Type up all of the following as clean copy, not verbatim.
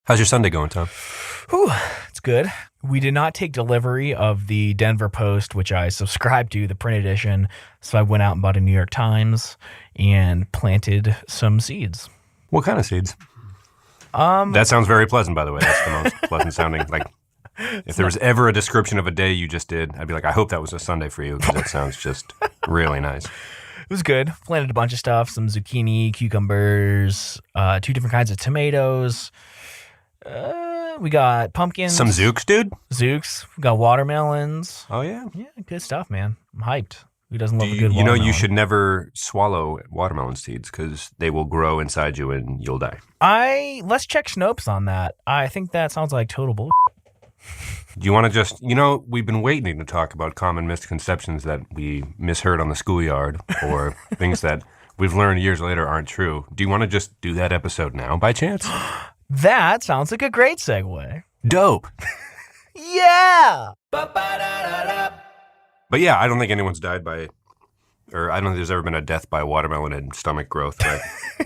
How's your Sunday going, Tom? Whew, it's good. We did not take delivery of the Denver Post, which I subscribed to, the print edition. So I went out and bought a New York Times and planted some seeds. What kind of seeds? That sounds very pleasant, by the way. That's the most pleasant sounding. Like, if there was ever a description of a day you just did, I'd be like, I hope that was a Sunday for you, because that sounds just really nice. It was good. Planted a bunch of stuff, some zucchini, cucumbers, 2 different kinds of tomatoes. We got pumpkins. Some zooks, dude? Zooks. We got watermelons. Oh, yeah? Yeah, good stuff, man. I'm hyped. Who doesn't love a good watermelon? You know, you should never swallow watermelon seeds because they will grow inside you and you'll die. Let's check Snopes on that. I think that sounds like total bull. Do you want to just, we've been waiting to talk about common misconceptions that we misheard on the schoolyard or things that we've learned years later aren't true. Do you want to just do that episode now by chance? That sounds like a great segue. Dope. Yeah. But yeah, I don't think anyone's died by, or I don't think there's ever been a death by watermelon and stomach growth, right? So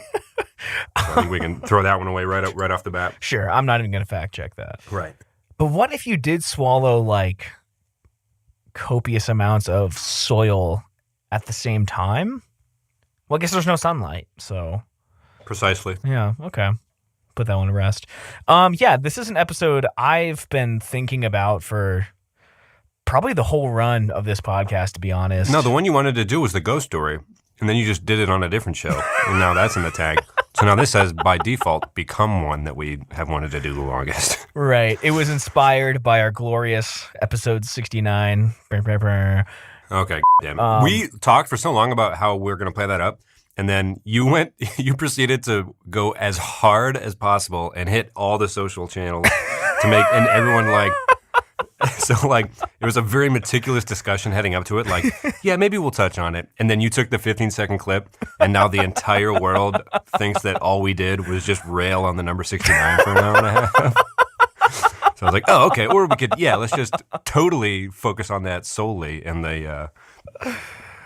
I think we can throw that one away right off the bat. Sure, I'm not even going to fact check that. Right. But what if you did swallow like copious amounts of soil at the same time? Well, I guess there's no sunlight, so. Precisely. Yeah, okay. Put that one to rest. Yeah, this is an episode I've been thinking about for probably the whole run of this podcast, to be honest. No, the one you wanted to do was the ghost story, and then you just did it on a different show, and now that's in the tag. So now this has, by default, become one that we have wanted to do the longest. Right. It was inspired by our glorious episode 69. Okay, damn it. We talked for so long about how we're going to play that up, and then you proceeded to go as hard as possible and hit all the social channels to make, and everyone so it was a very meticulous discussion heading up to it. Like, yeah, maybe we'll touch on it. And then you took the 15-second clip, and now the entire world thinks that all we did was just rail on the number 69 for an hour and a half. So I was like, oh, okay. Or we could, let's just totally focus on that solely and the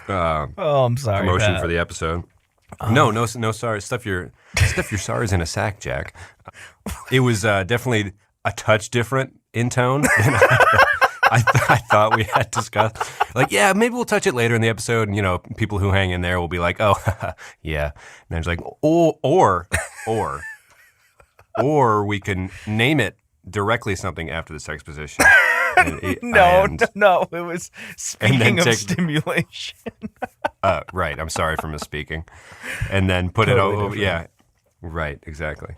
I'm sorry. promotion Pat. for the episode. No, sorry. Stuff your sorries in a sack, Jack. It was definitely a touch different in tone than I thought we had discussed. Like, yeah, maybe we'll touch it later in the episode, and people who hang in there will be like, oh, yeah. And then it's like, or we can name it directly something after this exposition. No, it was speaking of stimulation. Right, I'm sorry for misspeaking. And then put totally it over, different. yeah. Right, exactly.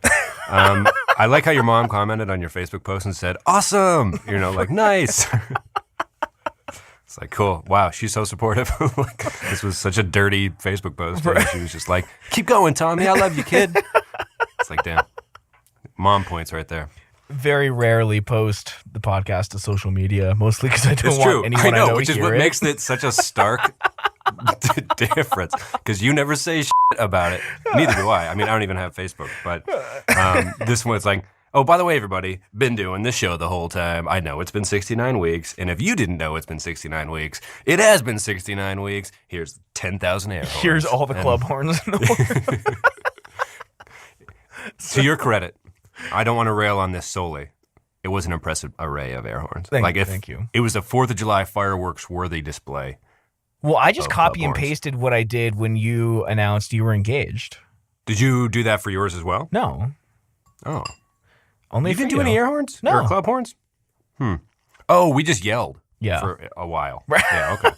I like how your mom commented on your Facebook post and said, awesome! Nice! It's like, cool. Wow, she's so supportive. This was such a dirty Facebook post. Right. She was just like, keep going, Tommy. I love you, kid. It's like, damn. Mom points right there. Very rarely post the podcast to social media, mostly because I don't want anyone I know which is what makes it such a stark difference, because you never say shit about it. Neither do I. I mean, I don't even have Facebook, but this one, it's like, oh, by the way, everybody, been doing this show the whole time. I know it's been 69 weeks, and if you didn't know it's been 69 weeks, it has been 69 weeks. Here's 10,000 air horns. Here's all the club horns in the world. To your credit, I don't want to rail on this solely. It was an impressive array of air horns. Thank you. It was a 4th of July fireworks-worthy display. Well, I just copy and pasted what I did when you announced you were engaged. Did you do that for yours as well? No. Oh. Only you didn't do any air horns? No. Or club horns? Oh, we just yelled. Yeah. For a while. Right. Yeah, okay.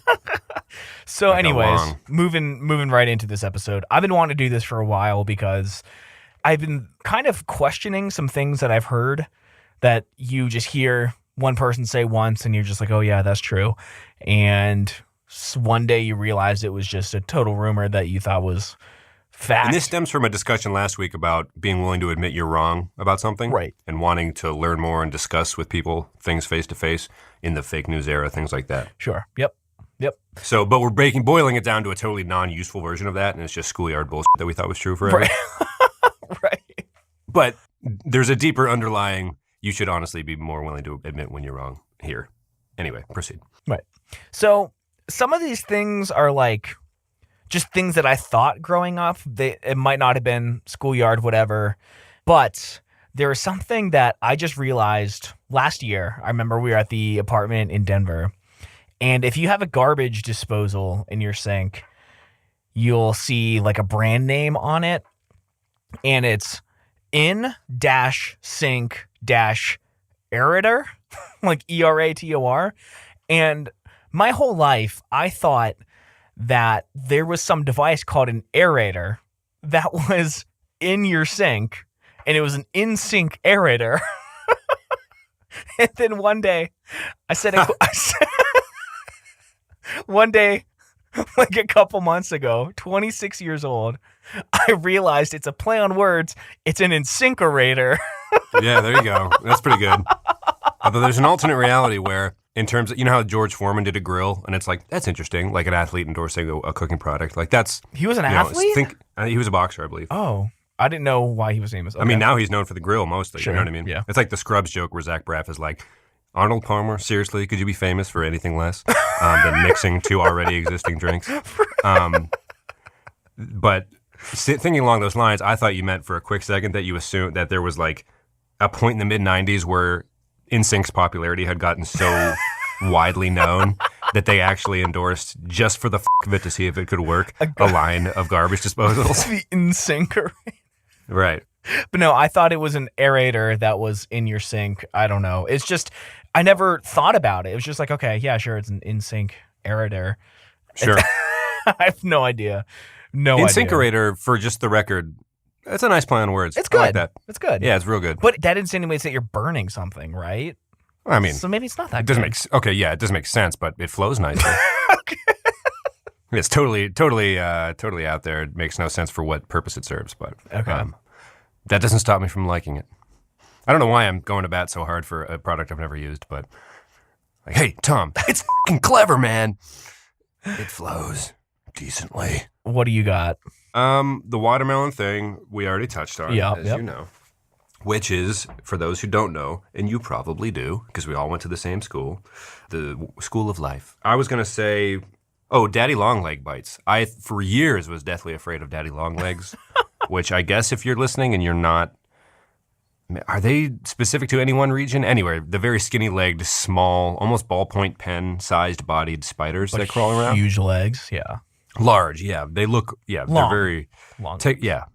So anyways, moving right into this episode. I've been wanting to do this for a while because I've been kind of questioning some things that I've heard that you just hear one person say once and you're just like, oh yeah, that's true. And one day you realize it was just a total rumor that you thought was fact. And this stems from a discussion last week about being willing to admit you're wrong about something. Right. And wanting to learn more and discuss with people things face to face in the fake news era, things like that. Sure. Yep. So, but we're boiling it down to a totally non-useful version of that, and it's just schoolyard bullshit that we thought was true forever. Right. Right. But there's a deeper underlying, you should honestly be more willing to admit when you're wrong here. Anyway, proceed. Right. So some of these things are like just things that I thought growing up. It might not have been schoolyard, whatever, but there is something that I just realized last year. I remember we were at the apartment in Denver, and if you have a garbage disposal in your sink, you'll see like a brand name on it, and it's in-sink-aerator, like ERATOR. And my whole life, I thought that there was some device called an aerator that was in your sink, and it was an in-sink aerator. And then one day, one day, like a couple months ago, 26 years old, I realized it's a play on words. It's an insinkerator. Yeah, there you go. That's pretty good. Although there's an alternate reality where, in terms of, you know how George Foreman did a grill, and it's like, that's interesting, like an athlete endorsing a cooking product. Like that's... He was an athlete? He was a boxer, I believe. Oh, I didn't know why he was famous. Okay. I mean, now he's known for the grill mostly, Sure. You know what I mean? Yeah. It's like the Scrubs joke where Zach Braff is like, Arnold Palmer, seriously, could you be famous for anything less than mixing two already existing drinks? But thinking along those lines, I thought you meant for a quick second that you assumed that there was like a point in the mid-'90s where NSYNC's popularity had gotten so widely known that they actually endorsed, just for the of it to see if it could work, a line of garbage disposals. The InSyncerator. Right. But no, I thought it was an aerator that was in your sink. I don't know. It's just, I never thought about it. It was just like, okay, yeah, sure, it's an in-sink aerator. Sure. I have no idea. No idea. Insinkerator, for just the record, that's a nice play on words. It's good. I like that. It's good. Yeah, it's real good. But that insinuates that you're burning something, right? I mean, so maybe it's not that it doesn't good. it doesn't make sense, but it flows nicely. Okay. It's totally out there. It makes no sense for what purpose it serves, but that doesn't stop me from liking it. I don't know why I'm going to bat so hard for a product I've never used, but like, hey, Tom, it's fucking clever, man. It flows decently. What do you got? The watermelon thing we already touched on, as you know, which is, for those who don't know, and you probably do, because we all went to the same school, the School of Life. I was going to say, daddy long leg bites. I, for years, was deathly afraid of daddy long legs, which I guess if you're listening and you're not, are they specific to any one region? Anyway, the very skinny-legged, small, almost ballpoint pen-sized bodied spiders that crawl around. Huge legs, yeah. Large, yeah. They look, long. They're very... Long. Yeah,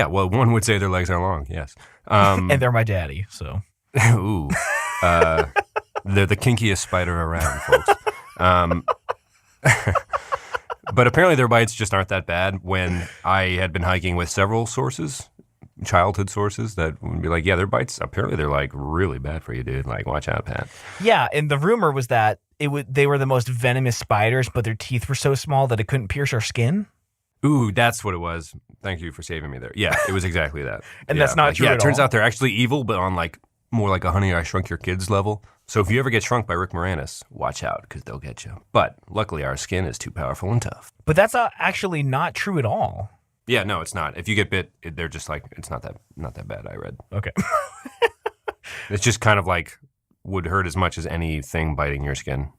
well, one would say their legs are long, yes. And they're my daddy, so... Ooh. They're the kinkiest spider around, folks. But apparently their bites just aren't that bad. When I had been hiking with several sources, childhood sources, that would be like, yeah, their bites, apparently they're like really bad for you, dude. Like, watch out, Pat. Yeah, and the rumor was that they were the most venomous spiders, but their teeth were so small that it couldn't pierce our skin. Ooh, that's what it was. Thank you for saving me there. Yeah, it was exactly that. And that's not true at all. Yeah, it turns out they're actually evil, but on like more like a Honey, I Shrunk Your Kids level. So if you ever get shrunk by Rick Moranis, watch out, because they'll get you. But luckily our skin is too powerful and tough. But that's actually not true at all. Yeah, no, it's not. If you get bit, they're just like, it's not that bad, I read. Okay. It's just kind of like would hurt as much as anything biting your skin.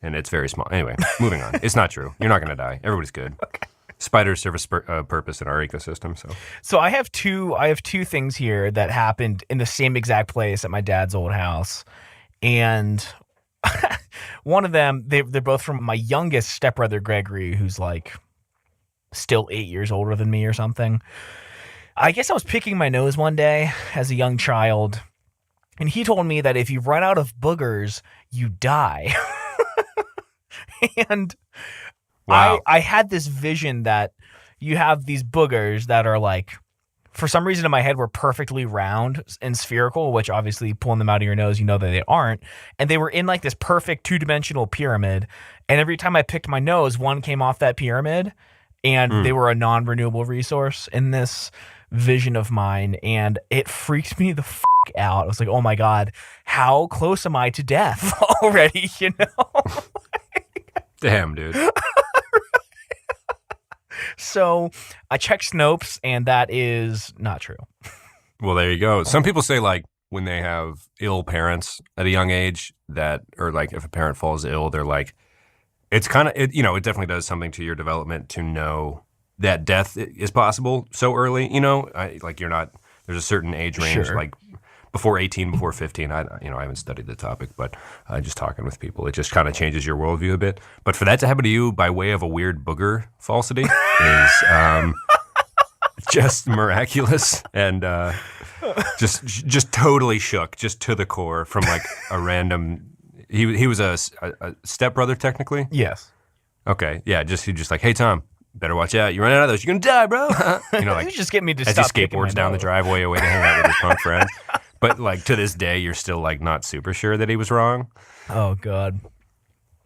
And it's very small. Anyway, moving on. It's not true. You're not going to die. Everybody's good. Okay. Spiders serve a purpose in our ecosystem. So I have two things here that happened in the same exact place at my dad's old house. And one of them, they're both from my youngest stepbrother, Gregory, who's like still 8 years older than me or something. I guess I was picking my nose one day as a young child, and he told me that if you run out of boogers, you die. And wow. I had this vision that you have these boogers that are like, for some reason in my head, were perfectly round and spherical, which obviously pulling them out of your nose, you know that they aren't. And they were in like this perfect two-dimensional pyramid. And every time I picked my nose, one came off that pyramid, and they were a non-renewable resource in this vision of mine. And it freaked me the f*** out. I was like, oh my God, how close am I to death already, you know? Damn, dude. So I checked Snopes, and that is not true. Well, there you go. Some people say, like, when they have ill parents at a young age, or like if a parent falls ill, they're like, it's kind of, it definitely does something to your development to know that death is possible so early, like you're not There's a certain age range, Sure. like before 18, before 15. I haven't studied the topic, but just talking with people, it just kind of changes your worldview a bit. But for that to happen to you by way of a weird booger falsity is just miraculous and just totally shook, just to the core from like a random. He was a stepbrother technically. Yes. Okay, yeah, he just like, hey Tom, better watch out. You run out of those, you're gonna die, bro. Like You just get me to as stop he kicking my skateboards down the nose. driveway away to hang out with his punk friends. But like to this day, you're still like not super sure that he was wrong. Oh God,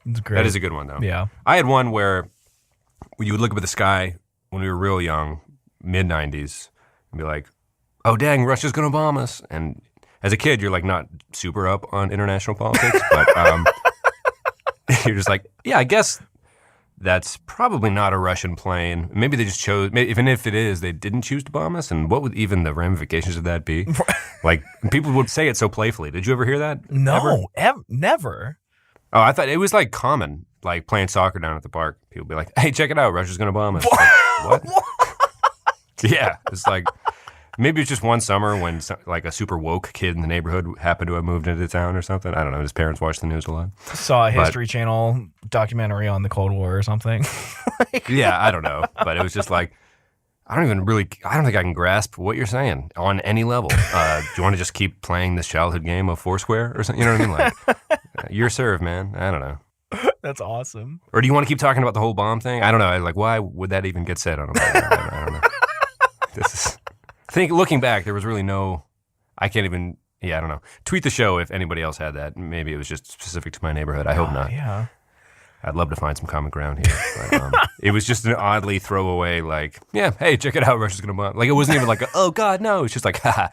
it's great. That is a good one though. Yeah. I had one where you would look up at the sky when we were real young, mid 90s, and be like, oh dang, Russia's gonna bomb us. And as a kid, you're like not super up on international politics, but you're just like, yeah, I guess that's probably not a Russian plane. Maybe they just chose, even if it is, they didn't choose to bomb us. And what would even the ramifications of that be? Like, people would say it so playfully. Did you ever hear that? No, never. Oh, I thought it was like common, like playing soccer down at the park. People be like, hey, check it out, Russia's going to bomb us. Like, what? Yeah, it's like, maybe it's just one summer when like a super woke kid in the neighborhood happened to have moved into town or something. I don't know. His parents watched the news a lot. Saw a History Channel documentary on the Cold War or something. Yeah, I don't know. But it was just like, I don't think I can grasp what you're saying on any level. Do you want to just keep playing this childhood game of Foursquare or something? You know what I mean? Like, you're served, man. I don't know. That's awesome. Or do you want to keep talking about the whole bomb thing? I don't know. Like, why would that even get said on a podcast? I don't know. Looking back, there was really no, I can't even, I don't know. Tweet the show if anybody else had that. Maybe it was just specific to my neighborhood. I hope not. Yeah. I'd love to find some common ground here. But, it was just an oddly throwaway, like, yeah, hey, check it out, Russia's going to bomb. Like, it wasn't even like, oh, God, no. It's just like, haha,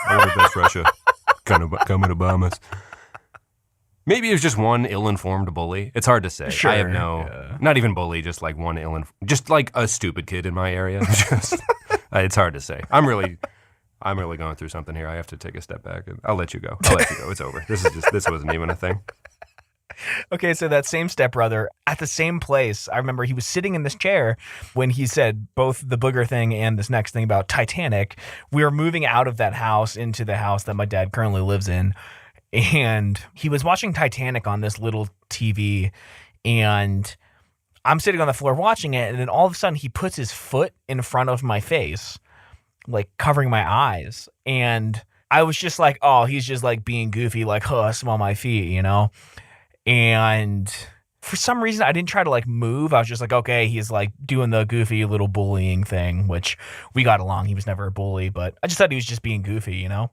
I wonder if that's Russia coming to bomb us. Maybe it was just one ill-informed bully. It's hard to say. Sure. I have not even bully, just like one just like a stupid kid in my area. It's hard to say. I'm really going through something here. I have to take a step back. And I'll let you go. It's over. This wasn't even a thing. Okay, so that same stepbrother at the same place, I remember he was sitting in this chair when he said both the booger thing and this next thing about Titanic. We were moving out of that house into the house that my dad currently lives in. And he was watching Titanic on this little TV, and I'm sitting on the floor watching it, and then all of a sudden he puts his foot in front of my face, like covering my eyes. And I was just like, oh, he's just like being goofy, like, oh, smell my feet, you know? And for some reason, I didn't try to like move. I was just like, okay, he's like doing the goofy little bullying thing, which we got along. He was never a bully, but I just thought he was just being goofy, you know?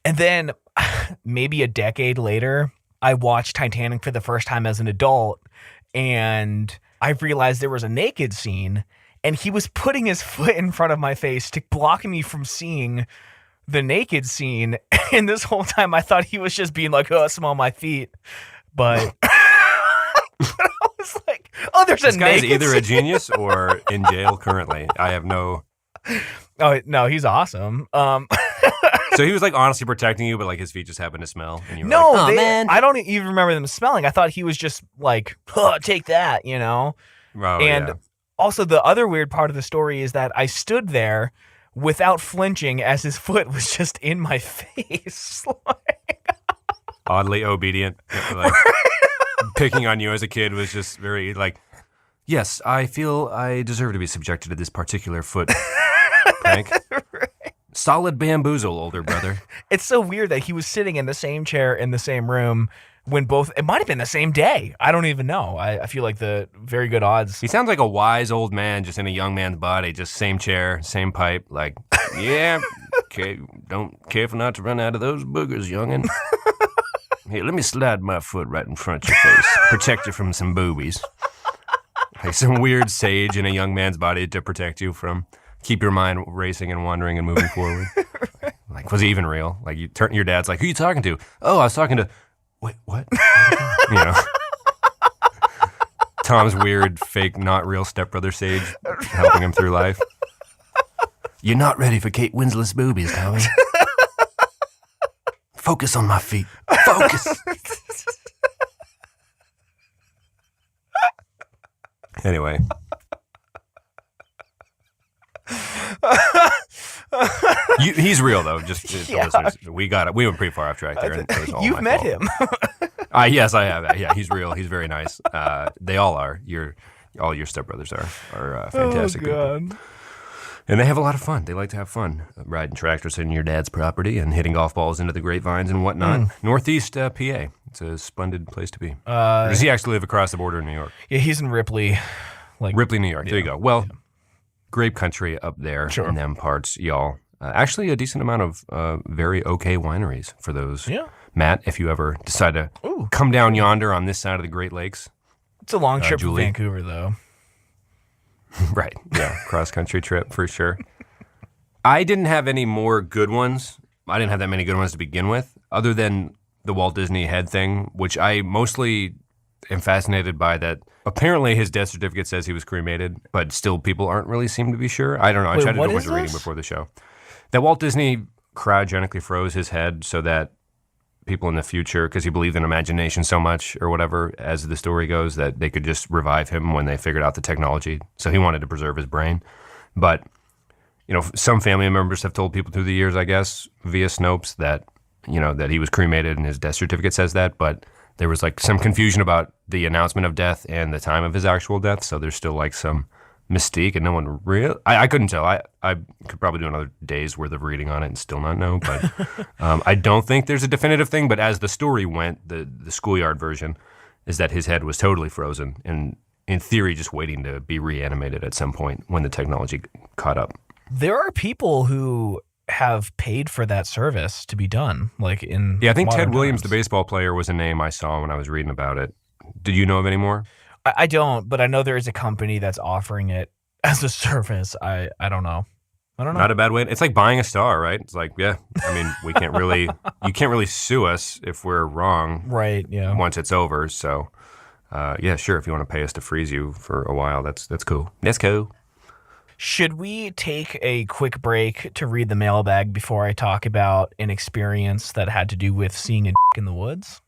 And then maybe a decade later, I watched Titanic for the first time as an adult, and I realized there was a naked scene, and he was putting his foot in front of my face to block me from seeing the naked scene. And this whole time, I thought he was just being like, oh, smell my feet. But I was like, oh, there's this a guy is naked either scene. a genius or in jail currently. I have no. Oh, no, he's awesome. So he was like honestly protecting you, but like his feet just happened to smell, and you were No, like, oh man. I don't even remember them smelling. I thought he was just like, oh, take that, you know? Oh, And yeah. also the other weird part of the story is that I stood there without flinching as his foot was just in my face. Oddly obedient. Like, picking on you as a kid was just very like, yes, I feel I deserve to be subjected to this particular foot prank. Solid bamboozle, older brother. It's so weird that he was sitting in the same chair in the same room when it might have been the same day. I don't even know. I feel like the very good odds. He sounds like a wise old man just in a young man's body, just same chair, same pipe. Like, yeah, careful not to run out of those boogers, youngin'. Here, let me slide my foot right in front of your face. Protect you from some boobies. Like some weird sage in a young man's body to protect you from, keep your mind racing and wandering and moving forward. Like, was he even real? Like, your dad's like, who are you talking to? Oh, I was talking to, wait, what? You know. Tom's weird, fake, not real stepbrother sage helping him through life. You're not ready for Kate Winslet's boobies, Tommy. Focus on my feet. Focus. Anyway. He's real though. Just Yeah. listeners, we got it. We went pretty far off track there. You've met him. Yes, I have. Yeah, he's real. He's very nice. They all are. All your stepbrothers are fantastic people. And they have a lot of fun. They like to have fun, riding tractors in your dad's property and hitting golf balls into the grapevines and whatnot. Northeast PA. It's a splendid place to be. Does he actually live across the border in New York? Yeah, he's in Ripley. Ripley, New York. There you go. Well, grape country up there in them parts, y'all. Actually, a decent amount of very okay wineries for those. Yeah. Matt, if you ever decide to come down yonder on this side of the Great Lakes. It's a long trip from Vancouver, though. Right. Yeah. Cross-country trip for sure. I didn't have any more good ones. I didn't have that many good ones to begin with, other than the Walt Disney head thing, which I mostly am fascinated by that. Apparently, his death certificate says he was cremated, but still people aren't really seem to be sure. I don't know. I tried to do a bunch of reading before the show. That Walt Disney cryogenically froze his head so that people in the future, because he believed in imagination so much or whatever, as the story goes, that they could just revive him when they figured out the technology. So he wanted to preserve his brain. But, some family members have told people through the years, I guess, via Snopes that, that he was cremated and his death certificate says that. But there was some confusion about the announcement of death and the time of his actual death. So there's still some mystique, and no one really. I couldn't tell. I could probably do another day's worth of reading on it and still not know. But I don't think there's a definitive thing. But as the story went, the schoolyard version is that his head was totally frozen and, in theory, just waiting to be reanimated at some point when the technology caught up. There are people who have paid for that service to be done, I think Ted Williams, the baseball player, was a name I saw when I was reading about it. Did you know of any more? I don't, but I know there is a company that's offering it as a service. I don't know. Not a bad way. It's like buying a star, right? It's we can't really, you can't really sue us if we're wrong. Right, yeah. Once it's over. So, sure. If you want to pay us to freeze you for a while, that's cool. That's cool. Should we take a quick break to read the mailbag before I talk about an experience that had to do with seeing a in the woods?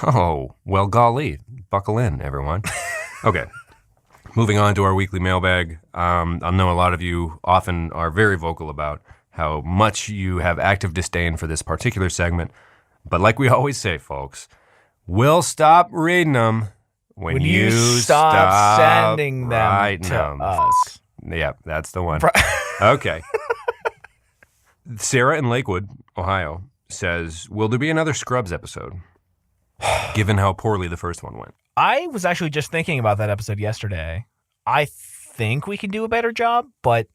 Oh, well, golly. Buckle in, everyone. Okay. Moving on to our weekly mailbag. I know a lot of you often are very vocal about how much you have active disdain for this particular segment. But like we always say, folks, we'll stop reading them when you stop sending them to us. Yeah, that's the one. Okay. Sarah in Lakewood, Ohio, says, will there be another Scrubs episode, given how poorly the first one went? I was actually just thinking about that episode yesterday. I think we can do a better job, but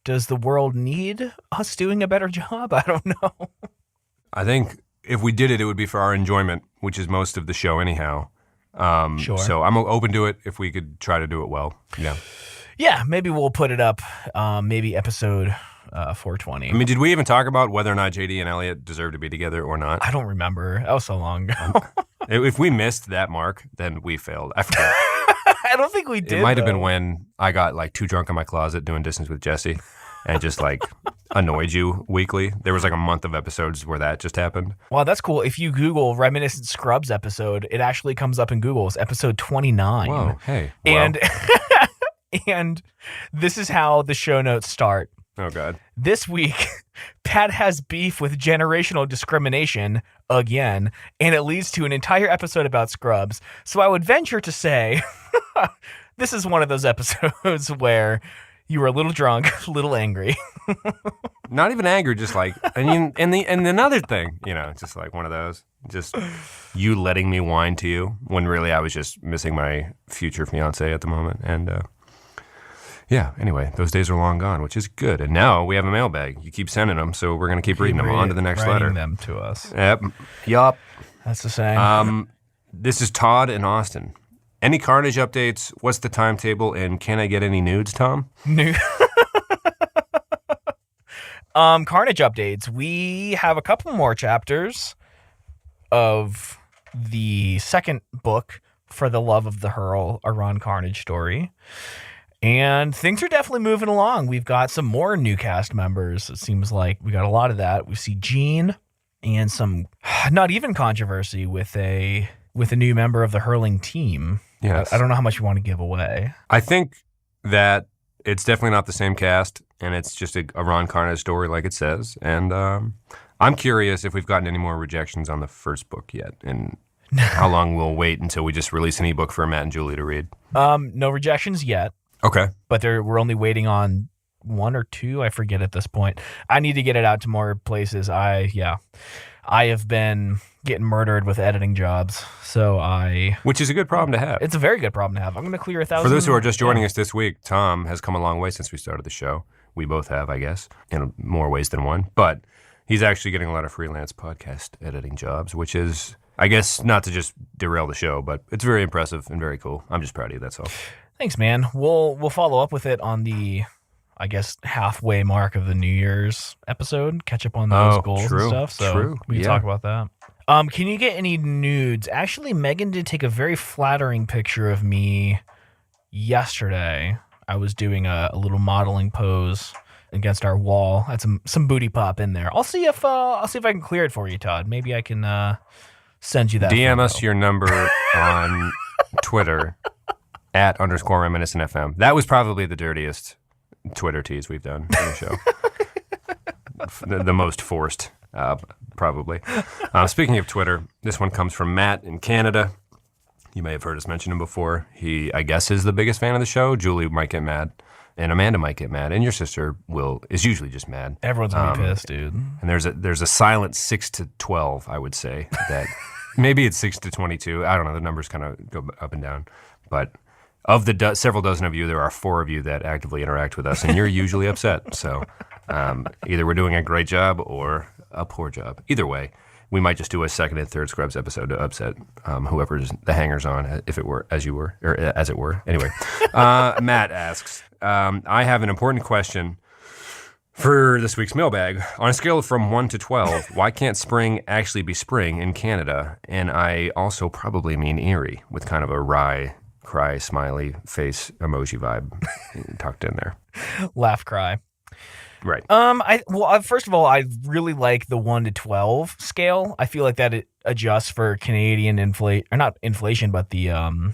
does the world need us doing a better job? I don't know. I think if we did it, it would be for our enjoyment, which is most of the show anyhow. Sure. So I'm open to it if we could try to do it well. Yeah. Yeah, maybe we'll put it up, maybe episode 420. I mean, did we even talk about whether or not JD and Elliot deserve to be together or not? I don't remember. That was so long ago. If we missed that mark, then we failed. I forget. I don't think we did. It might have been when I got too drunk in my closet doing Distance with Jesse and just annoyed you weekly. There was a month of episodes where that just happened. Wow, that's cool. If you Google Reminiscent Scrubs episode, it actually comes up in Google. It's episode 29. Whoa, hey. Well. And this is how the show notes start. Oh, God. This week, Pat has beef with generational discrimination again, and it leads to an entire episode about Scrubs. So I would venture to say this is one of those episodes where you were a little drunk, a little angry. Not even angry, just and another thing, just one of those. Just you letting me whine to you when really I was just missing my future fiance at the moment. And yeah, anyway, those days are long gone, which is good. And now we have a mailbag. You keep sending them, so we're going to keep reading them. On to the next letter. Writing them to us. Yep. Yup. That's the same. This is Todd in Austin. Any Carnage updates? What's the timetable? And can I get any nudes, Tom? Carnage updates. We have a couple more chapters of the second book for the Love of the Hurl, a Ron Carnage story. And things are definitely moving along. We've got some more new cast members. It seems like we got a lot of that. We see Gene and some not even controversy with a new member of the hurling team. Yes. I don't know how much you want to give away. I think that It's definitely not the same cast, and it's just a Ron Carnage story like it says. And I'm curious if we've gotten any more rejections on the first book yet, and how long we'll wait until we just release an ebook for Matt and Julie to read. No rejections yet. Okay. But we're only waiting on 1 or 2. I forget at this point. I need to get it out to more places. I have been getting murdered with editing jobs, which is a good problem to have. It's a very good problem to have. I'm going to clear 1,000. For those who are just joining us this week, Tom has come a long way since we started the show. We both have, I guess, in more ways than one. But he's actually getting a lot of freelance podcast editing jobs, which is, I guess, not to just derail the show, but it's very impressive and very cool. I'm just proud of you, that's all. Thanks, man. We'll follow up with it on the, I guess, halfway mark of the New Year's episode. Catch up on those goals and stuff. So we can talk about that. Can you get any nudes? Actually, Megan did take a very flattering picture of me yesterday. I was doing a little modeling pose against our wall. Had some booty pop in there. I'll see if I can clear it for you, Todd. Maybe I can send you that. DM photo. us your number on Twitter @_reminiscentfm. That was probably the dirtiest Twitter tease we've done in the show. the most forced, probably. Speaking of Twitter, this one comes from Matt in Canada. You may have heard us mention him before. He, I guess, is the biggest fan of the show. Julie might get mad, and Amanda might get mad, and your sister is usually just mad. Everyone's gonna be pissed, dude. And there's a silent 6 to 12, I would say, that maybe it's 6 to 22. I don't know. The numbers kind of go up and down, but of the several dozen of you, there are 4 of you that actively interact with us, and you're usually upset. So either we're doing a great job or a poor job. Either way, we might just do a second and third Scrubs episode to upset whoever's the hangers-on, if it were, as you were, or as it were. Anyway, Matt asks, I have an important question for this week's mailbag. On a scale from 1 to 12, why can't spring actually be spring in Canada? And I also probably mean Erie, with kind of a wry, cry, smiley face emoji vibe tucked in there. Laugh, cry. Right. First of all, I really like the 1 to 12 scale. I feel like that it adjusts for Canadian not inflation, but the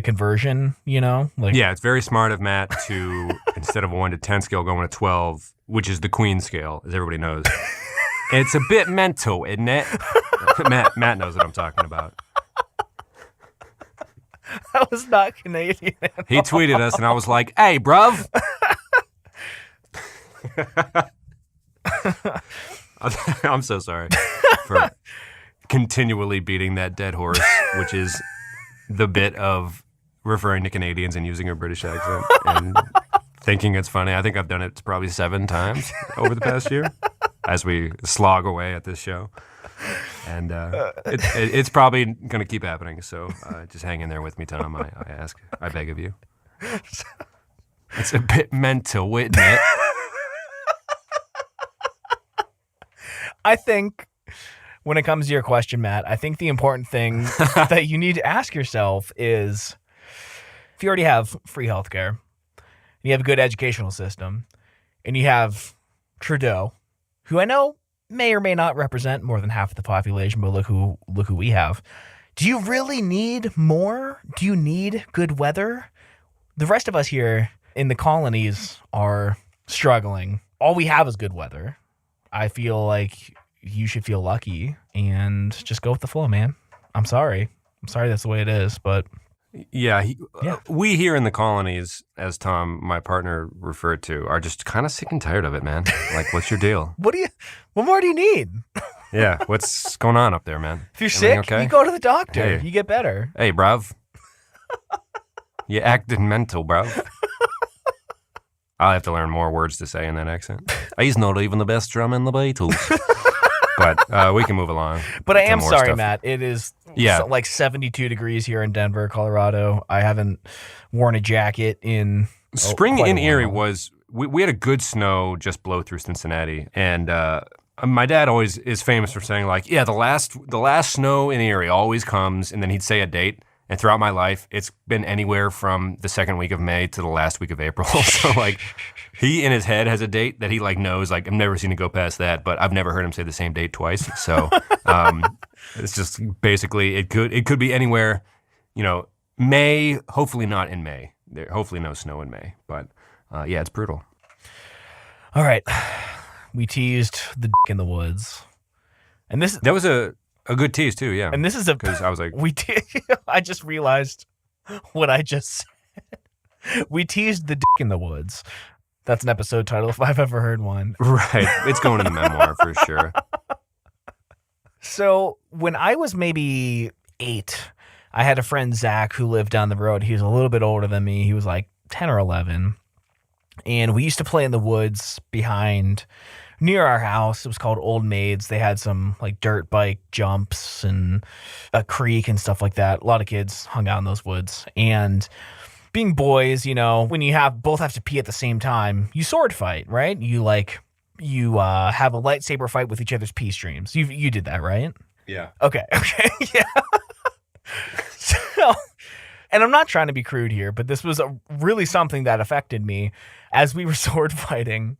conversion, Yeah, it's very smart of Matt to, instead of a 1 to 10 scale, going to 12, which is the Queen scale, as everybody knows. It's a bit mental, isn't it? Matt knows what I'm talking about. That was not Canadian. He tweeted us, and I was like, hey, bruv. I'm so sorry for continually beating that dead horse, which is the bit of referring to Canadians and using a British accent and thinking it's funny. I think I've done it probably 7 times over the past year as we slog away at this show. And it's probably going to keep happening. So just hang in there with me, Tom. I beg of you. It's a bit mental, isn't it? I think when it comes to your question, Matt, I think the important thing that you need to ask yourself is, if you already have free healthcare, and you have a good educational system, and you have Trudeau, who I know may or may not represent more than half of the population, but look who we have. Do you really need more? Do you need good weather? The rest of us here in the colonies are struggling. All we have is good weather. I feel like you should feel lucky and just go with the flow, man. I'm sorry that's the way it is, but... Yeah, we here in the colonies, as Tom, my partner, referred to, are just kind of sick and tired of it, man. Like, what's your deal? What more do you need? Yeah, what's going on up there, man? If you're sick, you go to the doctor. You get better. Hey, bruv. You acting mental, bruv. I'll have to learn more words to say in that accent. He's not even the best drummer in the Beatles. But we can move along. But I am sorry, stuff. Matt. It is like 72 degrees here in Denver, Colorado. I haven't worn a jacket in spring in Erie was we had a good snow just blow through Cincinnati, and my dad always is famous for saying, like, yeah, the last snow in Erie always comes, and then he'd say a date. And throughout my life, it's been anywhere from the second week of May to the last week of April. So, like, he in his head has a date that he, like, knows. Like, I've never seen it go past that, but I've never heard him say the same date twice. So, it's just basically it could be anywhere. May, hopefully not in May. Hopefully no snow in May. But yeah, it's brutal. All right. We teased the dick in the woods. And that was a good tease too, yeah. And this is because I was like, I just realized what I just said. We teased the dick in the woods. That's an episode title if I've ever heard one. Right. It's going in the memoir for sure. So when I was maybe 8, I had a friend, Zach, who lived down the road. He was a little bit older than me. He was like 10 or 11. And we used to play in the woods near our house. It was called Old Maids. They had some like dirt bike jumps and a creek and stuff like that. A lot of kids hung out in those woods. And being boys, when you both have to pee at the same time, you sword fight, right? You have a lightsaber fight with each other's pee streams. You did that, right? Yeah. Okay. Yeah. So, and I'm not trying to be crude here, but this was really something that affected me. As we were sword fighting,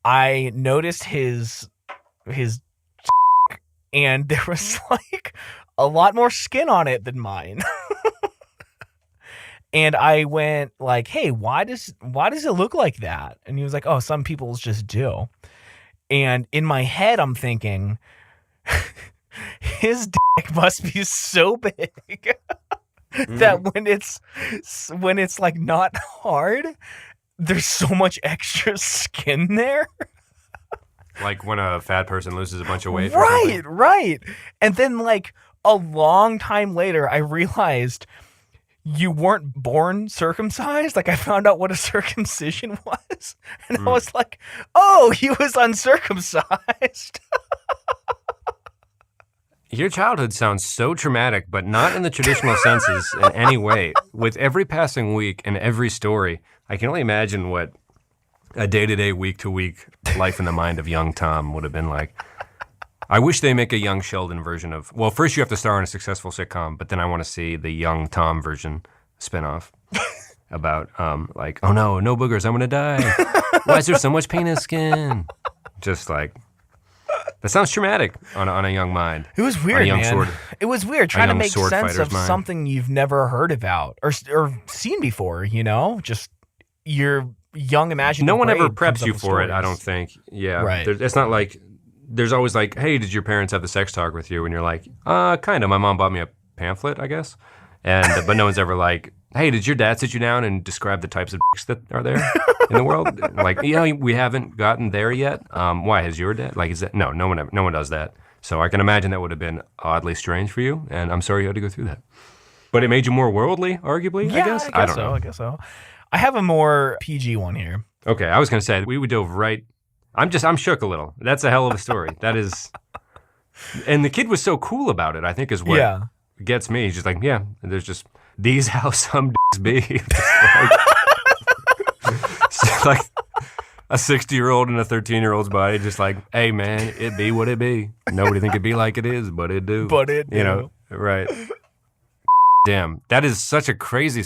I noticed his and there was like a lot more skin on it than mine. And I went like, "Hey, why does it look like that?" And he was like, "Oh, some people's just do." And in my head, I'm thinking, his dick must be so big that when it's like not hard, there's so much extra skin there. Like when a fat person loses a bunch of weight. Right. And then like a long time later, I realized you weren't born circumcised. Like I found out what a circumcision was. And I was like, oh, he was uncircumcised. Your childhood sounds so traumatic, but not in the traditional senses in any way. With every passing week and every story, I can only imagine what a day-to-day, week-to-week life in the mind of young Tom would have been like. I wish they make a young Sheldon version of, well, first you have to star in a successful sitcom, but then I want to see the young Tom version spinoff about like, oh no boogers, I'm going to die. Why is there so much penis skin? Just like, that sounds traumatic on a young mind. It was weird, man. It was weird trying to make sense of something you've never heard about or seen before, just your young imagination. No one ever preps you for it, I don't think. Yeah. Right. It's not like, there's always like, hey, did your parents have the sex talk with you? And you're like, kind of. My mom bought me a pamphlet, I guess. And but no one's ever like, hey, did your dad sit you down and describe the types of dicks that are there in the world? Like, we haven't gotten there yet. Why has your dad? Like, is that no one does that. So I can imagine that would have been oddly strange for you, and I'm sorry you had to go through that. But it made you more worldly, arguably. Yeah, I guess. I don't know. I guess so. I have a more PG one here. Okay, I was gonna say we would dove right. I'm shook a little. That's a hell of a story. That is, and the kid was so cool about it. I think is what gets me. He's just like, yeah, there's just these how some dicks be. like a 60-year-old and a 13-year-old's body, just like, hey man, it be what it be. Nobody think it be like it is, but it do. But it do. Right? Damn, that is such a crazy.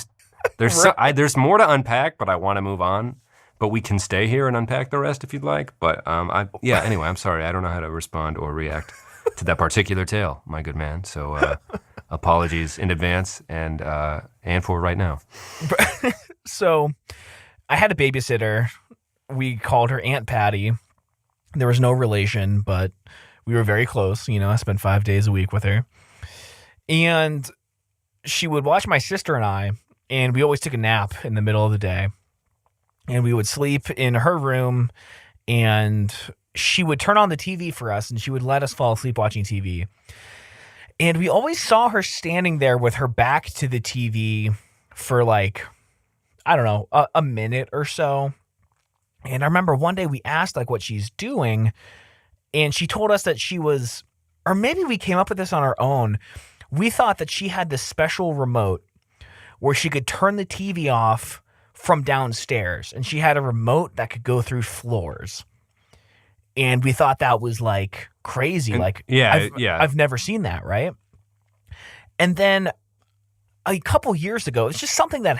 There's more to unpack, but I want to move on. But we can stay here and unpack the rest if you'd like. But anyway, I'm sorry. I don't know how to respond or react to that particular tale, my good man. So apologies in advance and for right now. So I had a babysitter. We called her Aunt Patty. There was no relation, but we were very close. I spent 5 days a week with her. And she would watch my sister and I, and we always took a nap in the middle of the day. And we would sleep in her room, and she would turn on the TV for us, and she would let us fall asleep watching TV. And we always saw her standing there with her back to the TV for like, I don't know, a minute or so. And I remember one day we asked like what she's doing, and she told us that she was, or maybe we came up with this on our own. We thought that she had this special remote where she could turn the TV off from downstairs, and she had a remote that could go through floors. And we thought that was like crazy. I've never seen that, right? And then a couple years ago, it's just something that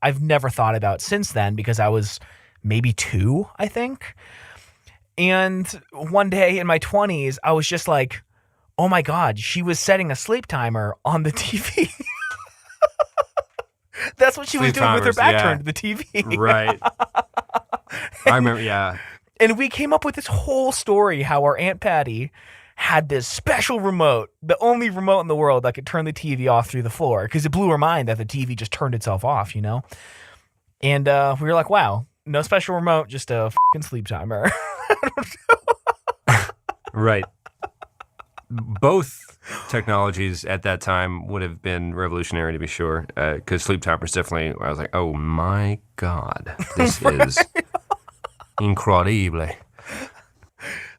I've never thought about since then, because I was maybe 2, I think. And one day in my 20s, I was just like, oh my God, she was setting a sleep timer on the TV. That's what she was doing with her back yeah. turned to the TV. Right. I remember, yeah. And we came up with this whole story how our Aunt Patty had this special remote, the only remote in the world that could turn the TV off through the floor, because it blew her mind that the TV just turned itself off, you know? And we were like, wow, no special remote, just a fucking sleep timer. Right. Both technologies at that time would have been revolutionary, to be sure, because sleep timers definitely, I was like, oh my God, this is incredible.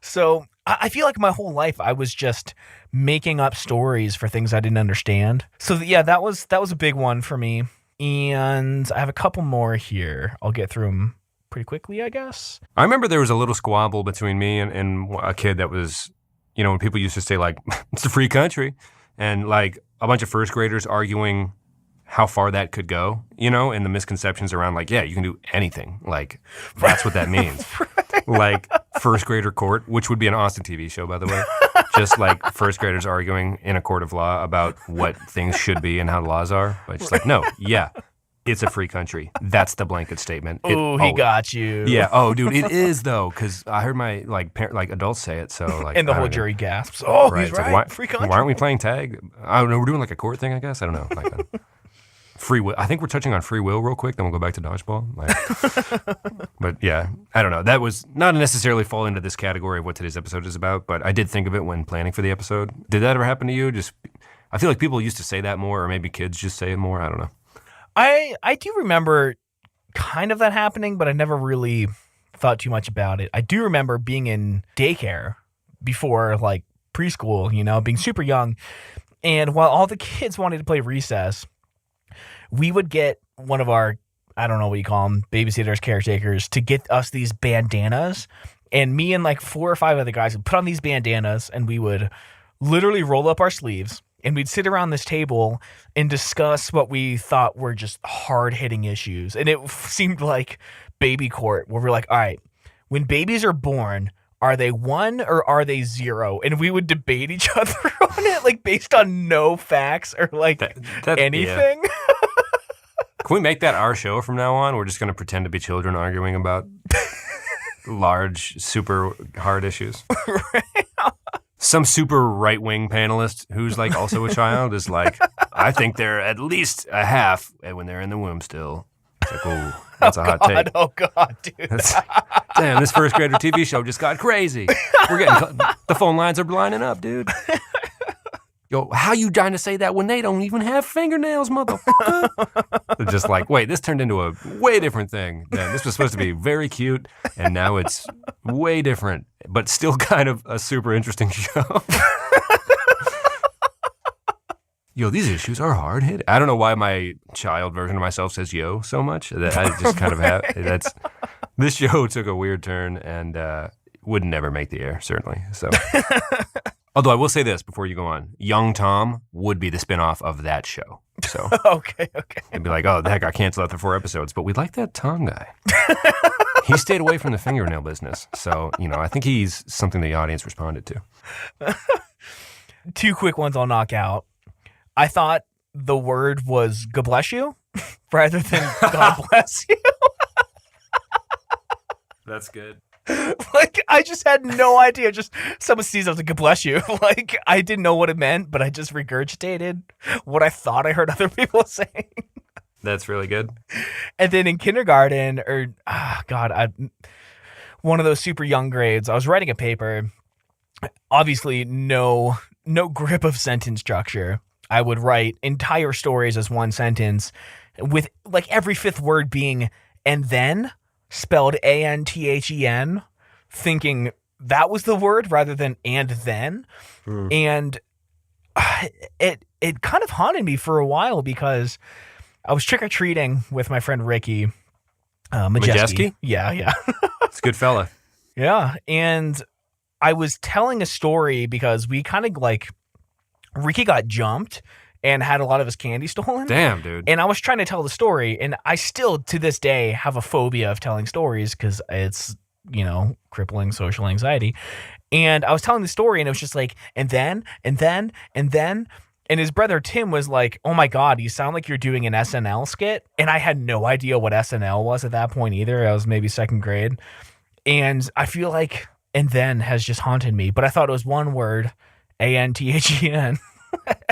So I feel like my whole life I was just making up stories for things I didn't understand. So yeah, that was a big one for me. And I have a couple more here. I'll get through them pretty quickly, I guess. I remember there was a little squabble between me and a kid that was, you know, when people used to say, like, it's a free country, and, like, a bunch of first graders arguing how far that could go, you know, and the misconceptions around, like, yeah, you can do anything. Like, that's what that means. Right. Like, first grader court, which would be an Austin TV show, by the way. Just, like, first graders arguing in a court of law about what things should be and how the laws are. But it's like, no, yeah. It's a free country. That's the blanket statement. Ooh, he got you. Yeah. Oh, dude, it is though, because I heard my adults say it. So like, and the whole jury gasps. Oh, right. He's right. Like, free country. Why aren't we playing tag? I don't know. We're doing like a court thing, I guess. I don't know. Like free will. I think we're touching on free will real quick. Then we'll go back to dodgeball. Like, but yeah, I don't know. That was not necessarily fall into this category of what today's episode is about. But I did think of it when planning for the episode. Did that ever happen to you? I feel like people used to say that more, or maybe kids just say it more. I don't know. I do remember kind of that happening, but I never really thought too much about it. I do remember being in daycare before, like, preschool, you know, being super young. And while all the kids wanted to play recess, we would get one of our, I don't know what you call them, babysitters, caretakers, to get us these bandanas. And me and like 4 or 5 other guys would put on these bandanas, and we would literally roll up our sleeves. And we'd sit around this table and discuss what we thought were just hard-hitting issues. And it seemed like baby court, where we're like, all right, when babies are born, are they 1 or are they 0? And we would debate each other on it, like, based on no facts or, like, anything. Yeah. Can we make that our show from now on? We're just going to pretend to be children arguing about large, super hard issues. Right. Some super right-wing panelist who's like also a child is like, I think they're at least a half when they're in the womb still. It's like, oh, that's a hot take. Oh, God, dude. Damn, this first grader TV show just got crazy. The phone lines are lining up, dude. Yo, how you trying to say that when they don't even have fingernails, motherfucker? They're just like, wait, this turned into a way different thing. Man, this was supposed to be very cute, and now it's way different, but still kind of a super interesting show. Yo, these issues are hard hit. I don't know why my child version of myself says yo so much. That I just kind of have. This show took a weird turn and would never make the air, certainly. So. Although I will say this before you go on, Young Tom would be the spinoff of that show. So okay. It'd be like, oh, that got canceled after 4 episodes, but we like that Tom guy. He stayed away from the fingernail business. So, you know, I think he's something the audience responded to. 2 quick ones I'll knock out. I thought the word was God bless you rather than God bless you. That's good. Like, I just had no idea. Just someone sees, I was like, God bless you. Like, I didn't know what it meant, but I just regurgitated what I thought I heard other people saying. That's really good. And then in kindergarten, one of those super young grades, I was writing a paper. Obviously, no grip of sentence structure. I would write entire stories as one sentence, with like every 5th word being "and then," spelled A-N-T-H-E-N, thinking that was the word rather than "and then." And it kind of haunted me for a while because I was trick-or-treating with my friend Ricky. Majeski? Yeah. It's a good fella. Yeah, and I was telling a story because we kind of like, Ricky got jumped and had a lot of his candy stolen. Damn, dude. And I was trying to tell the story, and I still, to this day, have a phobia of telling stories because it's, you know, crippling social anxiety. And I was telling the story, and it was just like, and then. And And his brother Tim was like, "Oh my God, you sound like you're doing an SNL skit." And I had no idea what SNL was at that point either. I was maybe second grade. And I feel like "and then" has just haunted me. But I thought it was one word, ANTHEN,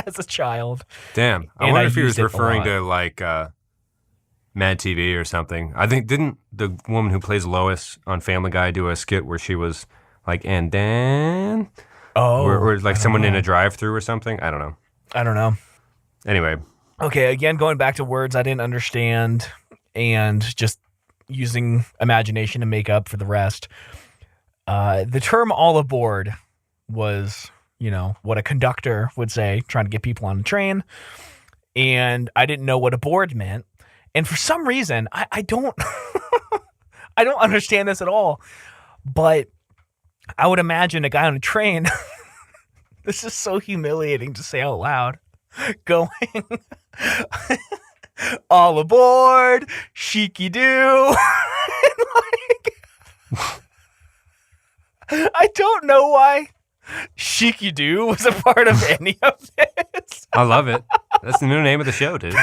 as a child. Damn. I wonder if he was referring to like Mad TV or something. I think, didn't the woman who plays Lois on Family Guy do a skit where she was like, "and then"? Oh. Or like someone in a drive-thru or something? I don't know. Anyway. Okay, again, going back to words I didn't understand and just using imagination to make up for the rest. The term "all aboard" was, what a conductor would say, trying to get people on the train. And I didn't know what aboard meant. And for some reason, I don't I don't understand this at all. But I would imagine a guy on a train, this is so humiliating to say out loud, going, "all aboard, Sheekydoo." I don't know why Sheekydoo was a part of any of this. I love it. That's the new name of the show, dude.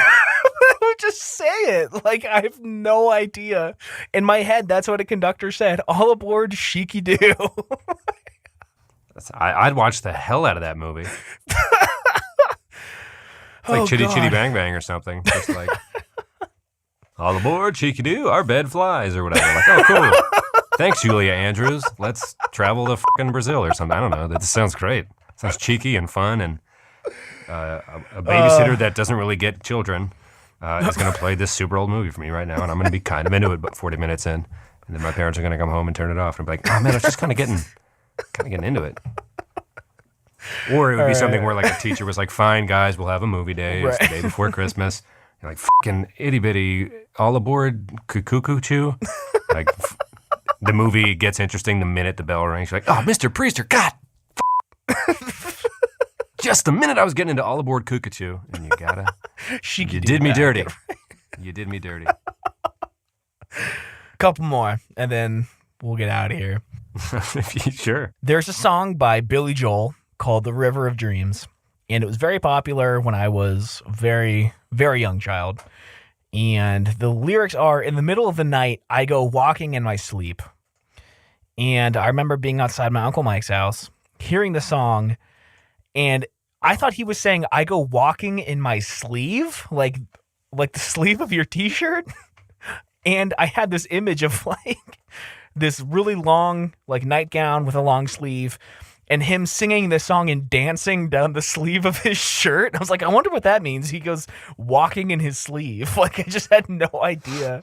Just say it. Like, I have no idea. In my head, that's what a conductor said. "All aboard, Sheekydoo." I'd watch the hell out of that movie. It's like Chitty Chitty Bang Bang or something. Just like, "all aboard, Sheekydoo, our bed flies," or whatever. Like, oh, cool. Thanks, Julia Andrews. Let's travel to fucking Brazil or something. I don't know. That sounds great. Sounds cheeky and fun, and a babysitter that doesn't really get children is going to play this super old movie for me right now, and I'm going to be kind of into it, but 40 minutes in, and then my parents are going to come home and turn it off, and be like, "Oh man, I was just kind of getting into it." Or it would be something where like a teacher was like, "Fine, guys, we'll have a movie day. It's the day before Christmas." You're like, "Fucking itty bitty, all aboard, cuckoo choo." Like, the movie gets interesting the minute the bell rings. You're like, "Oh, Mr. Priester, God, just the minute I was getting into all aboard Cuckoo," and you gotta, you did me dirty. You did me dirty. Couple more, and then we'll get out of here. Sure. There's a song by Billy Joel called "The River of Dreams," and it was very popular when I was a very, very young child. And the lyrics are, "In the middle of the night, I go walking in my sleep." And I remember being outside my Uncle Mike's house, hearing the song, and I thought he was saying, "I go walking in my sleeve," like the sleeve of your t-shirt. And I had this image of like this really long like nightgown with a long sleeve, and him singing this song and dancing down the sleeve of his shirt. I was like, I wonder what that means. He goes walking in his sleeve. Like, I just had no idea.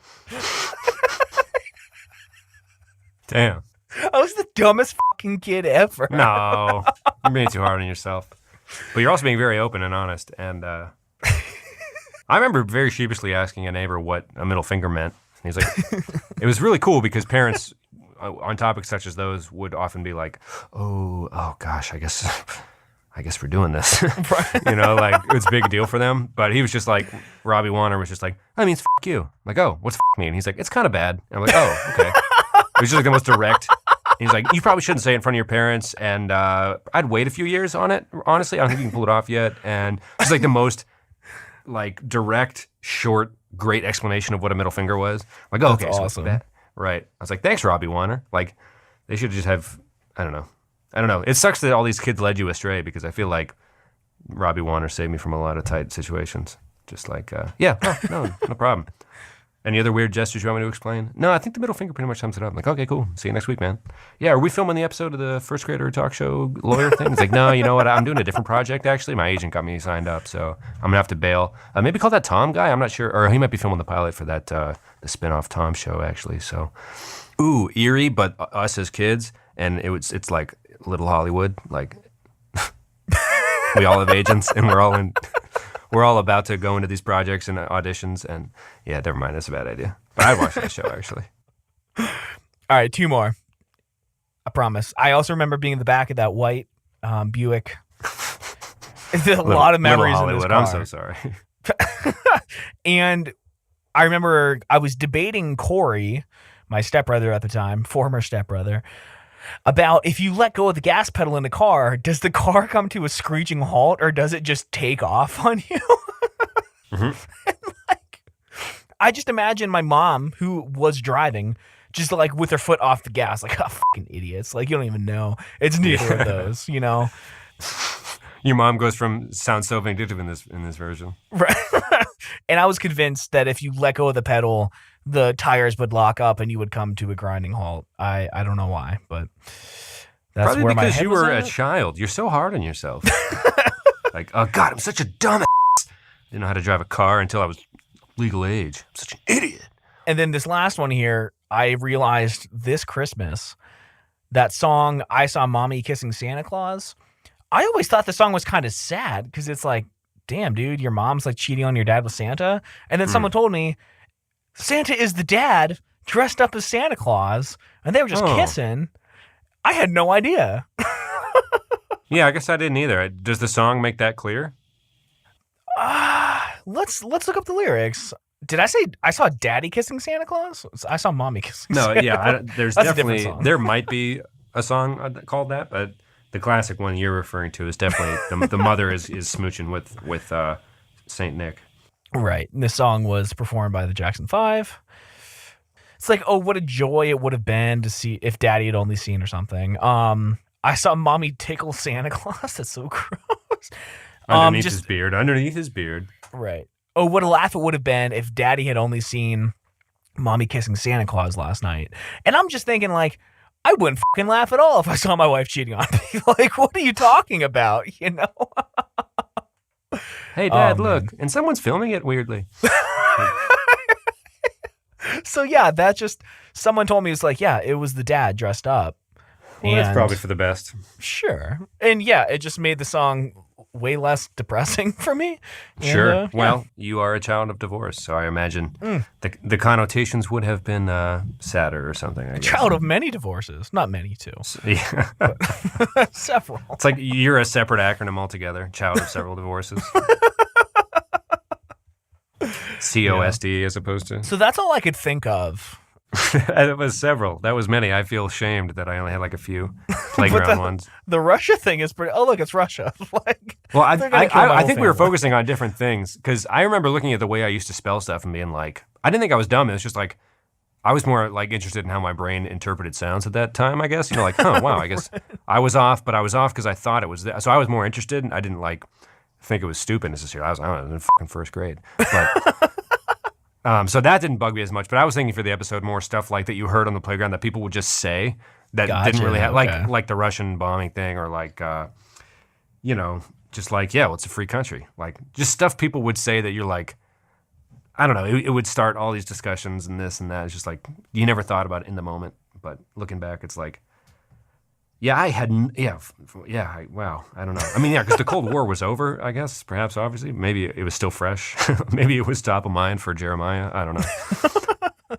Damn. I was the dumbest fucking kid ever. No, you're being too hard on yourself. But you're also being very open and honest. And I remember very sheepishly asking a neighbor what a middle finger meant. And he's like, it was really cool because parents on topics such as those would often be like, oh gosh, I guess we're doing this. Like it's a big deal for them. But he was just like, Robbie Warner was just like, "That means f*** you." I'm like, "Oh, what's f*** mean?" He's like, "It's kind of bad." And I'm like, "Oh, okay." It was just like the most direct. He's like, "You probably shouldn't say it in front of your parents." And I'd wait a few years on it. Honestly, I don't think you can pull it off yet. And it's like the most like direct, short, great explanation of what a middle finger was. Like, oh, okay, That's so awesome. it's that. Right. I was like, "Thanks, Robbie Warner." Like, they should just have, I don't know. It sucks that all these kids led you astray because I feel like Robbie Warner saved me from a lot of tight situations. Just like, no problem. Any other weird gestures you want me to explain? No, I think the middle finger pretty much sums it up. I'm like, okay, cool. See you next week, man. Yeah, are we filming the episode of the First Grader Talk Show lawyer thing? He's like, "No, you know what? I'm doing a different project, actually. My agent got me signed up, so I'm going to have to bail." Maybe call that Tom guy. I'm not sure. Or he might be filming the pilot for that the spinoff Tom show, actually. So, ooh, eerie, but us as kids, and it's like Little Hollywood. Like, we all have agents, and we're all about to go into these projects and auditions, and yeah, never mind. That's a bad idea. But I'd watch that show, actually. All right, two more. I promise. I also remember being in the back of that white Buick. There's a lot of memories in this car. I'm so sorry. And I remember I was debating Corey, my stepbrother at the time, former stepbrother, about if you let go of the gas pedal in the car, does the car come to a screeching halt or does it just take off on you? Like, I just imagine my mom, who was driving, just like with her foot off the gas, like, oh, fucking idiots. Like, you don't even know. It's neither of those, you know? Your mom goes from sounds so vindictive in this version. Right. And I was convinced that if you let go of the pedal, the tires would lock up and you would come to a grinding halt. I don't know why, but that's probably where my because head you was were a at. child. You're so hard on yourself. Like, oh God, I'm such a dumbass. Didn't know how to drive a car until I was legal age. I'm such an idiot. And then this last one here, I realized this Christmas, that song, I Saw Mommy Kissing Santa Claus, I always thought the song was kind of sad because it's like, damn, dude, your mom's like cheating on your dad with Santa. And then someone told me, Santa is the dad dressed up as Santa Claus, and they were just kissing. I had no idea. Yeah, I guess I didn't either. Does the song make that clear? Let's look up the lyrics. Did I say I saw Daddy kissing Santa Claus? I saw Mommy kissing Santa Claus. There's That's definitely, a there might be a song called that, but the classic one you're referring to is definitely the mother is smooching with Saint Nick. Right. And this song was performed by the Jackson 5. It's like, oh, what a joy it would have been to see if Daddy had only seen or something. I saw Mommy tickle Santa Claus. That's so gross. Underneath his beard. Right. Oh, what a laugh it would have been if Daddy had only seen Mommy kissing Santa Claus last night. And I'm just thinking, like, I wouldn't fucking laugh at all if I saw my wife cheating on me. Like, what are you talking about? You know? Hey, Dad, look. And someone's filming it weirdly. So, yeah, that just, someone told me, it's like, yeah, it was the dad dressed up. Well, that's probably for the best. Sure. And, yeah, it just made the song way less depressing for me. Sure. And, well, you are a child of divorce, so I imagine the connotations would have been sadder or something, I guess. Child of many divorces. Not many, too. Yeah. But several. It's like you're a separate acronym altogether. Child of several divorces. COSD as opposed to. So that's all I could think of. It was several. That was many. I feel shamed that I only had like a few playground ones. The Russia thing is pretty. Oh, look, it's Russia. Like, well, I think we were focusing on different things because I remember looking at the way I used to spell stuff and being like, I didn't think I was dumb. It was just like, I was more like interested in how my brain interpreted sounds at that time, I guess. You know, like, oh, wow, I guess I was off, but I was off because I thought it was that. So I was more interested and I didn't like think it was stupid necessarily. I was in fucking first grade. But so that didn't bug me as much, but I was thinking for the episode more stuff like that you heard on the playground that people would just say that didn't really have, like the Russian bombing thing or like, you know, just like, yeah, well, it's a free country. Like just stuff people would say that you're like, I don't know, it would start all these discussions and this and that. It's just like, you never thought about it in the moment, but looking back, it's like, yeah, wow, I don't know. I mean, yeah, because the Cold War was over, I guess, perhaps, obviously. Maybe it was still fresh. Maybe it was top of mind for Jeremiah. I don't know.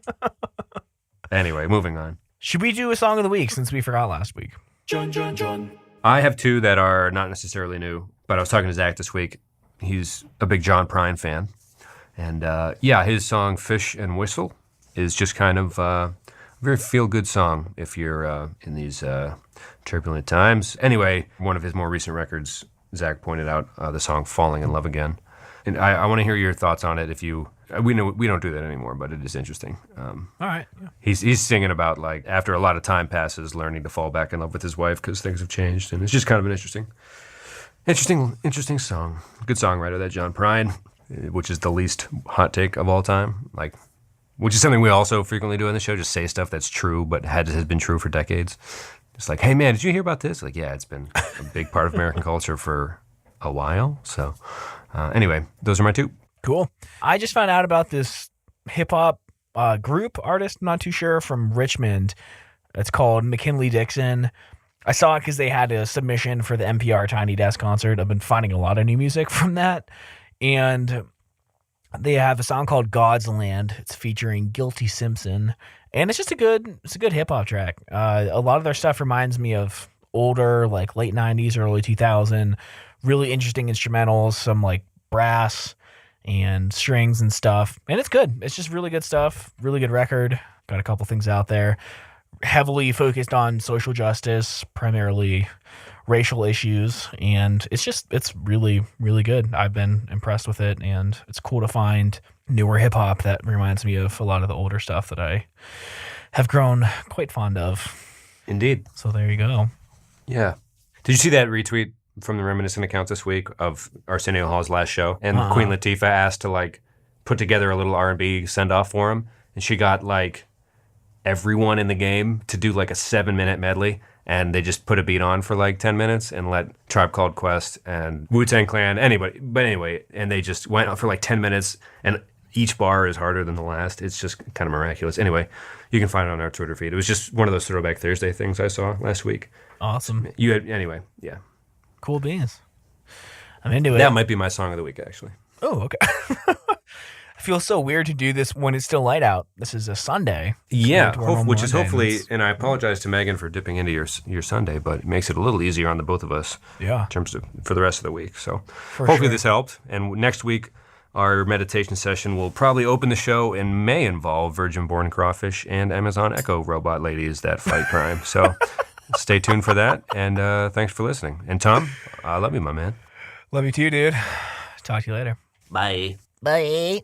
Anyway, moving on. Should we do a song of the week since we forgot last week? John. I have two that are not necessarily new, but I was talking to Zach this week. He's a big John Prine fan. And, yeah, his song Fish and Whistle is just kind of a very feel-good song if you're in these turbulent times. Anyway, one of his more recent records, Zach pointed out the song Falling in Love Again. And I want to hear your thoughts on it. If you, we know we don't do that anymore, but it is interesting. All right. Yeah. He's singing about like after a lot of time passes, learning to fall back in love with his wife because things have changed, and it's just kind of an interesting song. Good songwriter, that John Prine, which is the least hot take of all time. Like, which is something we also frequently do on the show, just say stuff that's true but has been true for decades. It's like, hey man, did you hear about this? Like, yeah, it's been a big part of American culture for a while. So anyway, those are my two. Cool. I just found out about this hip-hop group artist, not too sure, from Richmond. It's called McKinley Dixon. I saw it because they had a submission for the NPR Tiny Desk concert. I've been finding a lot of new music from that. And they have a song called God's Land. It's featuring Guilty Simpson. And it's just a good hip-hop track. A lot of their stuff reminds me of older, like late 90s, early 2000. Really interesting instrumentals, some like brass and strings and stuff. And it's good. It's just really good stuff. Really good record. Got a couple things out there. heavily focused on social justice, primarily racial issues, and it's really, really good. I've been impressed with it, and it's cool to find newer hip hop that reminds me of a lot of the older stuff that I have grown quite fond of. Indeed. So there you go. Yeah. Did you see that retweet from the Reminiscent account this week of Arsenio Hall's last show? And Queen Latifah asked to like put together a little R&B send-off for him, and she got like everyone in the game to do like a 7-minute medley, and they just put a beat on for like 10 minutes and let Tribe Called Quest and Wu-Tang Clan, anyway, and they just went on for like 10 minutes, and each bar is harder than the last. It's just kind of miraculous. Anyway, you can find it on our Twitter feed. It was just one of those Throwback Thursday things I saw last week. Awesome. Anyway, yeah. Cool beans. I'm into it. That might be my song of the week, actually. Oh, okay. I feel so weird to do this when it's still light out. This is a Sunday. Yeah, which is hopefully, and I apologize to Megan for dipping into your Sunday, but it makes it a little easier on the both of us. Yeah. In terms of for the rest of the week. So hopefully this helped. And next week, our meditation session will probably open the show and may involve virgin-born crawfish and Amazon Echo robot ladies that fight crime. So stay tuned for that, and thanks for listening. And Tom, I love you, my man. Love you too, dude. Talk to you later. Bye. Bye.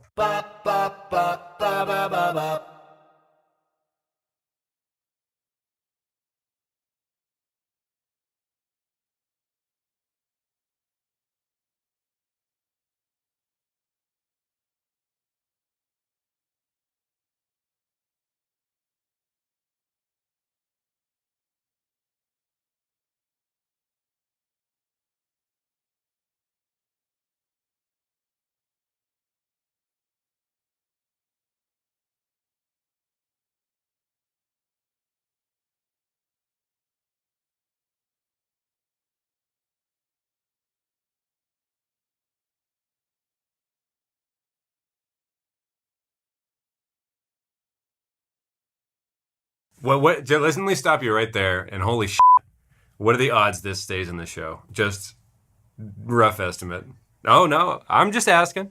What? Let me stop you right there. And holy shit, what are the odds this stays in the show? Just rough estimate. Oh no, I'm just asking.